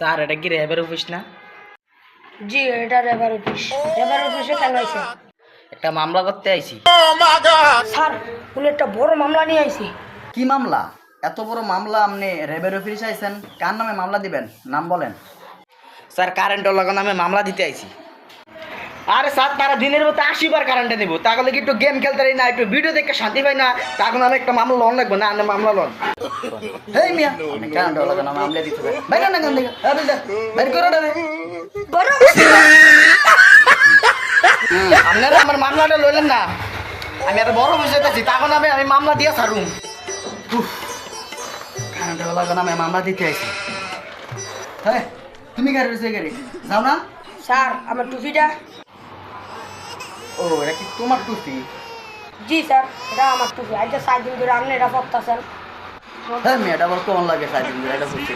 Sir এটা কি র্যাবের অফিস না? জি এটা রেবার অফিস। রেবার অফিসে কেন আইছে? একটা মামলা করতে আইছি। স্যার উনি একটা বড় মামলা নিয়ে আইছে। কি মামলা? এত বড় মামলা আপনি র্যাবের অফিসে আইছেন? কার নামে মামলা দিবেন? নাম বলেন। স্যার কারেন্টের লগন আমি মামলা দিতে আইছি। আরে স্যার তারা দিনের মতো 80 বার কারেন্টে নেবো, তাহলে কি একটু গেম খেলতে পারি না, একটু ভিডিও দেখে শান্তি পাই না? তখন আমি একটা মামলা লোন লাগবে না, আমি মামলা লোন। হেই মিয়া, আপনি কেন ডলার নামে মামলা দিতে হবে? বাইরে না গান দিকে। বাইরে করো না। বড় আপনারা আমার মামলাটা লইলেন না, আমি একটা বড় বিষয় আছি, তখন আমি মামলা দিয়ে ছাড়ুম। কেন ডলার নামে মামলা দিতে আইছি? হ্যাঁ, তুমি গাড়ি রয়েছে গাড়ি যাও না। স্যার আমার টুপিটা। ও এটা কি তোমার টুপি? জি স্যার এটা আমার টুপি। আজ 4 দিন ধরে আপনি এটা পরতেছেন। হ্যাঁ মেয়েটা আবার কোন লাগে সাইড এটা বুঝছি।